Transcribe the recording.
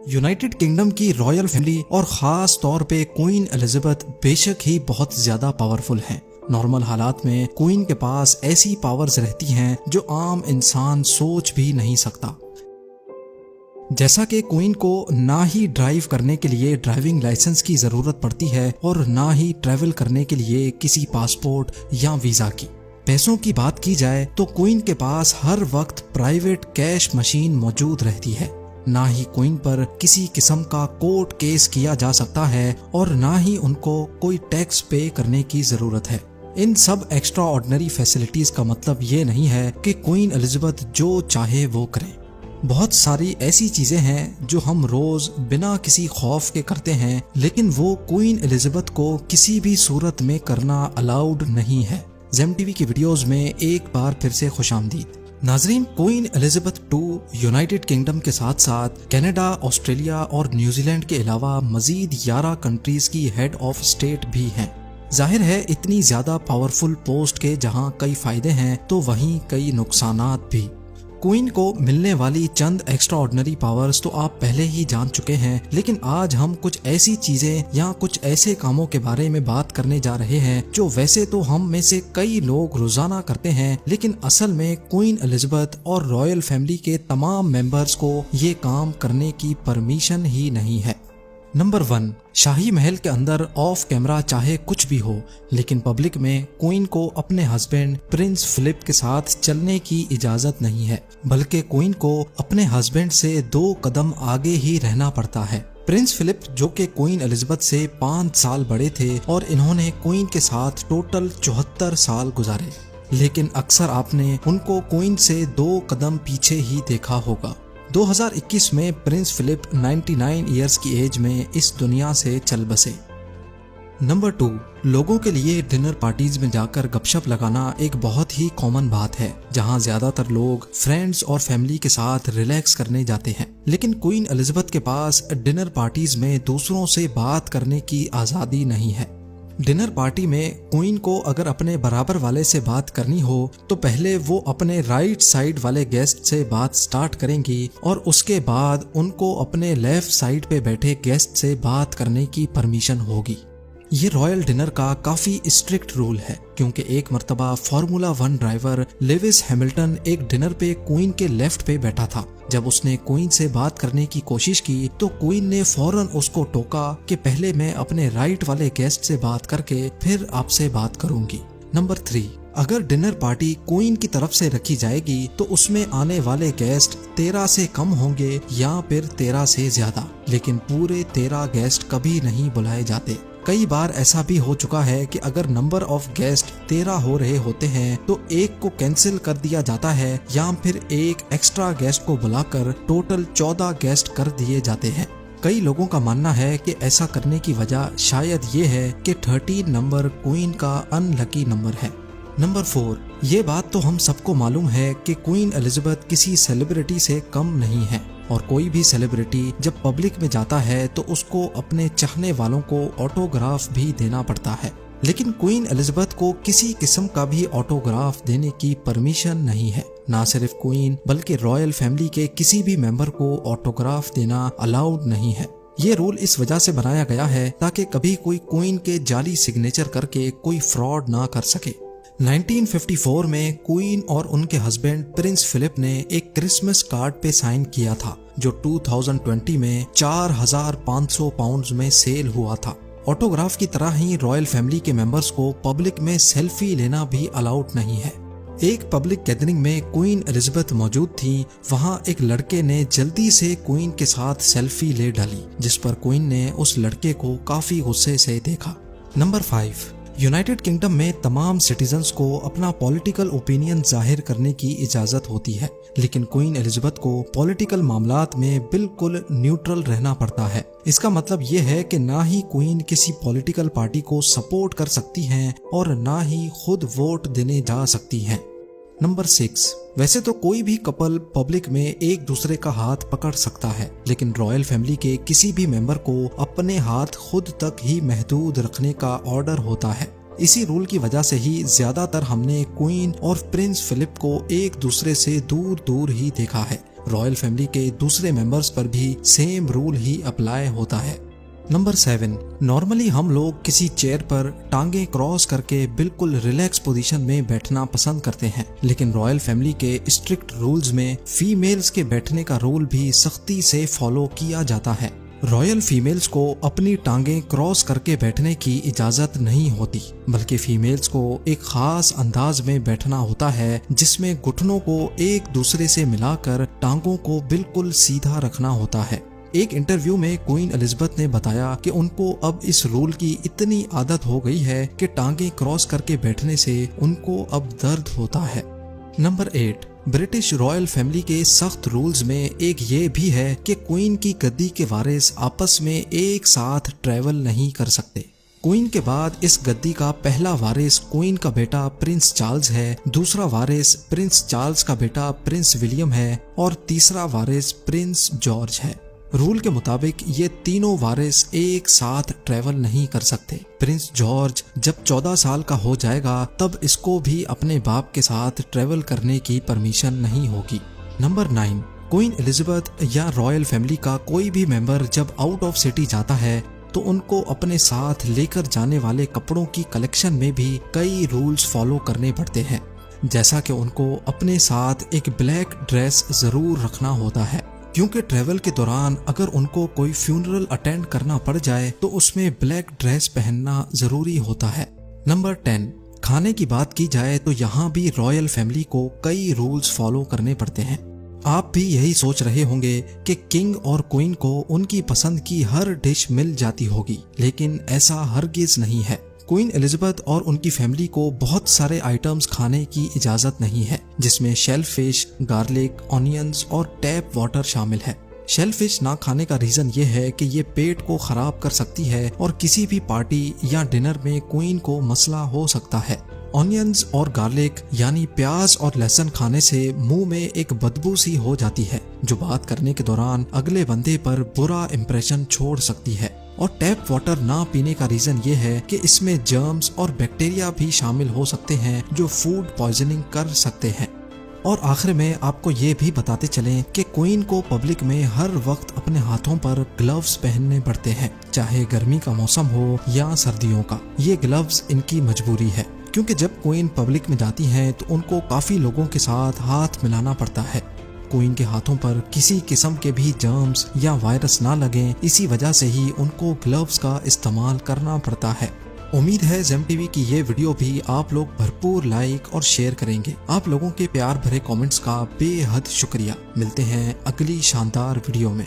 United kingdom की royal family और खास तौर पे क्वीन एलिजाबेथ बेशक ही बहुत ज्यादा पावरफुल हैं। नॉर्मल हालात में क्वीन के पास ऐसी पावर्स रहती हैं जो आम इंसान सोच भी नहीं सकता। जैसा कि क्वीन को ना ही ड्राइव करने के लिए ड्राइविंग लाइसेंस की जरूरत पड़ती है और ना ही ट्रैवल करने के लिए किसी पासपोर्ट या वीजा की। पैसों की बात की जाए तो क्वीन के पास हर वक्त प्राइवेट कैश मशीन मौजूद रहती है। ना ही क्वीन पर किसी किस्म का कोर्ट केस किया जा सकता है और ना ही उनको कोई टैक्स पे करने की जरूरत है। इन सब एक्स्ट्रा ऑर्डिनरी फैसिलिटीज का मतलब ये नहीं है कि क्वीन एलिजाबेथ जो चाहे वो करे। बहुत सारी ऐसी चीजें हैं जो हम रोज बिना किसी खौफ के करते हैं, लेकिन वो क्वीन एलिजाबेथ को किसी भी सूरत में करना अलाउड नहीं है। जेम टीवी की वीडियोस में एक बार फिर से खुशामदीद। नाजरीन, queen Elizabeth II United kingdom के साथ साथ कनाडा, ऑस्ट्रेलिया और न्यूजीलैंड के अलावा मजीद 11 कंट्रीज की हेड ऑफ स्टेट भी हैं। जाहिर है इतनी ज्यादा पावरफुल पोस्ट के जहां कई फायदे हैं तो वहीं कई नुकसानात भी। क्वीन को मिलने वाली चंद एक्स्ट्रा ऑर्डिनरी पावर्स तो आप पहले ही जान चुके हैं, लेकिन आज हम कुछ ऐसी चीजें या कुछ ऐसे कामों के बारे में बात करने जा रहे हैं जो वैसे तो हम में से कई लोग रोजाना करते हैं, लेकिन असल में क्वीन एलिजाबेथ और रॉयल फैमिली के तमाम मेंबर्स को ये काम करने की परमिशन ही नहीं है। नंबर 1, शाही महल के अंदर ऑफ कैमरा चाहे कुछ भी हो, लेकिन पब्लिक में क्वीन को अपने हस्बैंड प्रिंस फिलिप के साथ चलने की इजाजत नहीं है, बल्कि क्वीन को अपने हस्बैंड से 2 कदम आगे ही रहना पड़ता है। प्रिंस फिलिप जो कि क्वीन एलिजाबेथ से 5 साल बड़े थे और इन्होंने क्वीन के साथ टोटल 74 साल गुजारे, लेकिन अक्सर आपने उनको क्वीन से 2 कदम पीछे ही देखा होगा। 2021 में प्रिंस फिलिप 99 इयर्स की एज में इस दुनिया से चल बसे। नंबर 2, लोगों के लिए डिनर पार्टीज में जाकर गपशप लगाना एक बहुत ही कॉमन बात है, जहां ज्यादातर लोग फ्रेंड्स और फैमिली के साथ रिलैक्स करने जाते हैं। लेकिन क्वीन एलिजाबेथ के पास डिनर पार्टीज में दूसरों से बात करने की आजादी नहीं है। डिनर पार्टी में क्वीन को अगर अपने बराबर वाले से बात करनी हो तो पहले वो अपने राइट साइड वाले गेस्ट से बात स्टार्ट करेंगी और उसके बाद उनको अपने लेफ्ट साइड पे बैठे गेस्ट से बात करने की परमिशन होगी। ये रॉयल डिनर का काफी स्ट्रिक्ट रूल है, क्योंकि एक मर्तबा फार्मूला 1 ड्राइवर लेविस हैमिल्टन एक डिनर पे क्वीन के लेफ्ट पे बैठा था। जब उसने क्वीन से बात करने की कोशिश की तो क्वीन ने फौरन उसको टोका कि पहले मैं अपने राइट वाले गेस्ट से बात करके फिर आपसे बात करूंगी। नंबर 3, अगर डिनर पार्टी क्वीन की तरफ से रखी जाएगी तो उसमें आने वाले गेस्ट 13 से कम होंगे या फिर 13 से ज्यादा, लेकिन पूरे 13 गेस्ट कभी नहीं बुलाए जाते। कई बार ऐसा भी हो चुका है कि अगर नंबर ऑफ गेस्ट 13 हो रहे होते हैं तो एक को कैंसिल कर दिया जाता है या फिर एक एक्स्ट्रा गेस्ट को बुलाकर टोटल 14 गेस्ट कर दिए जाते हैं। कई लोगों का मानना है कि ऐसा करने की वजह शायद ये है कि 13 नंबर क्वीन का अनलकी नंबर है। नंबर 4, ये बात तो हम सबको मालूम है कि क्वीन एलिजाबेथ किसी सेलिब्रिटी से कम नहीं है और कोई भी सेलिब्रिटी जब पब्लिक में जाता है तो उसको अपने चाहने वालों को ऑटोग्राफ भी देना पड़ता है, लेकिन क्वीन एलिजाबेथ को किसी किस्म का भी ऑटोग्राफ देने की परमिशन नहीं है। ना सिर्फ क्वीन बल्कि रॉयल फैमिली के किसी भी मेंबर को ऑटोग्राफ देना अलाउड नहीं है। ये रूल इस वजह से बनाया गया है ताकि कभी कोई क्वीन के जाली सिग्नेचर करके कोई फ्रॉड ना कर सके। 1954 में क्वीन और उनके हस्बैंड प्रिंस फिलिप ने एक क्रिसमस कार्ड पे साइन किया था जो 2020 में 4500 पाउंड्स में सेल हुआ था। ऑटोग्राफ की तरह ही रॉयल फैमिली के मेंबर्स को पब्लिक में सेल्फी लेना भी अलाउड नहीं है। एक पब्लिक गैदरिंग में क्वीन एलिजाबेथ मौजूद थी, वहां एक लड़के ने जल्दी से क्वीन के साथ सेल्फी ले डाली, जिस पर क्वीन ने उस लड़के को काफी गुस्से से देखा। नंबर 5, यूनाइटेड किंगडम में तमाम सिटीजन्स को अपना पॉलिटिकल ओपिनियन जाहिर करने की इजाजत होती है, लेकिन क्वीन एलिजाबेथ को पॉलिटिकल मामलात में बिल्कुल न्यूट्रल रहना पड़ता है। इसका मतलब ये है कि ना ही क्वीन किसी पॉलिटिकल पार्टी को सपोर्ट कर सकती हैं और ना ही खुद वोट देने जा सकती हैं। नंबर 6, वैसे तो कोई भी कपल पब्लिक में एक दूसरे का हाथ पकड़ सकता है, लेकिन रॉयल फैमिली के किसी भी मेंबर को अपने हाथ खुद तक ही महदूद रखने का ऑर्डर होता है। इसी रूल की वजह से ही ज्यादातर हमने क्वीन और प्रिंस फिलिप को एक दूसरे से दूर दूर ही देखा है। रॉयल फैमिली के दूसरे मेंबर्स पर भी सेम रूल ही अप्लाई होता है। नंबर 7, नॉर्मली हम लोग किसी चेयर पर टांगे क्रॉस करके बिल्कुल रिलैक्स पोजीशन में बैठना पसंद करते हैं, लेकिन रॉयल फैमिली के स्ट्रिक्ट रूल्स में फीमेल्स के बैठने का रूल भी सख्ती से फॉलो किया जाता है। रॉयल फीमेल्स को अपनी टांगे क्रॉस करके बैठने की इजाजत नहीं होती, बल्कि फीमेल्स को एक खास अंदाज में बैठना होता है जिसमें घुटनों को एक दूसरे से मिलाकर टांगों को बिल्कुल सीधा रखना होता है। एक इंटरव्यू में क्वीन एलिजाबेथ ने बताया कि उनको अब इस रूल की इतनी आदत हो गई है कि टांगे क्रॉस करके बैठने से उनको अब दर्द होता है। नंबर 8, ब्रिटिश रॉयल फैमिली के सख्त रूल्स में एक ये भी है कि क्वीन की गद्दी के वारिस आपस में एक साथ ट्रैवल नहीं कर सकते। क्वीन के बाद इस गद्दी का पहला वारिस क्वीन का बेटा प्रिंस चार्ल्स है, दूसरा वारिस प्रिंस चार्ल्स का बेटा प्रिंस विलियम है और तीसरा वारिस प्रिंस जॉर्ज है। रूल के मुताबिक ये तीनों वारिस एक साथ ट्रैवल नहीं कर सकते। प्रिंस जॉर्ज जब 14 साल का हो जाएगा तब इसको भी अपने बाप के साथ ट्रैवल करने की परमिशन नहीं होगी। नंबर 9, क्वीन एलिजाबेथ या रॉयल फैमिली का कोई भी मेंबर जब आउट ऑफ सिटी जाता है तो उनको अपने साथ लेकर जाने वाले कपड़ों की कलेक्शन में भी कई रूल्स फॉलो करने पड़ते हैं, जैसा कि उनको अपने साथ एक ब्लैक ड्रेस जरूर रखना होता है, क्योंकि ट्रैवल के दौरान अगर उनको कोई फ्यूनरल अटेंड करना पड़ जाए तो उसमें ब्लैक ड्रेस पहनना जरूरी होता है। नंबर 10, खाने की बात की जाए तो यहाँ भी रॉयल फैमिली को कई रूल्स फॉलो करने पड़ते हैं। आप भी यही सोच रहे होंगे कि किंग और क्वीन को उनकी पसंद की हर डिश मिल जाती होगी, लेकिन ऐसा हरगिज नहीं है। क्वीन एलिजाबेथ और उनकी फैमिली को बहुत सारे आइटम्स खाने की इजाजत नहीं है, जिसमें शेल फिश, गार्लिक, ऑनियंस और टैप वाटर शामिल है। शेल फिश ना खाने का रीजन ये है कि ये पेट को खराब कर सकती है और किसी भी पार्टी या डिनर में क्वीन को मसला हो सकता है। ऑनियंस और गार्लिक यानी प्याज और लहसुन खाने से मुंह में एक बदबू सी हो जाती है, जो बात करने के दौरान अगले बंदे पर बुरा इंप्रेशन छोड़ सकती है। और टैप वाटर ना पीने का रीजन ये है कि इसमें जर्म्स और बैक्टीरिया भी शामिल हो सकते हैं जो फूड पॉइजनिंग कर सकते हैं। और आखिर में आपको ये भी बताते चलें कि क्वीन को पब्लिक में हर वक्त अपने हाथों पर ग्लव्स पहनने पड़ते हैं, चाहे गर्मी का मौसम हो या सर्दियों का। ये ग्लव्स इनकी मजबूरी है, क्योंकि जब क्वीन पब्लिक में जाती हैं तो उनको काफी लोगों के साथ हाथ मिलाना पड़ता है। क्वीन के हाथों पर किसी किस्म के भी जर्म्स या वायरस ना लगें, इसी वजह से ही उनको ग्लव्स का इस्तेमाल करना पड़ता है। उम्मीद है ज़ेम टीवी की ये वीडियो भी आप लोग भरपूर लाइक और शेयर करेंगे। आप लोगों के प्यार भरे कमेंट्स का बेहद शुक्रिया। मिलते हैं अगली शानदार वीडियो में।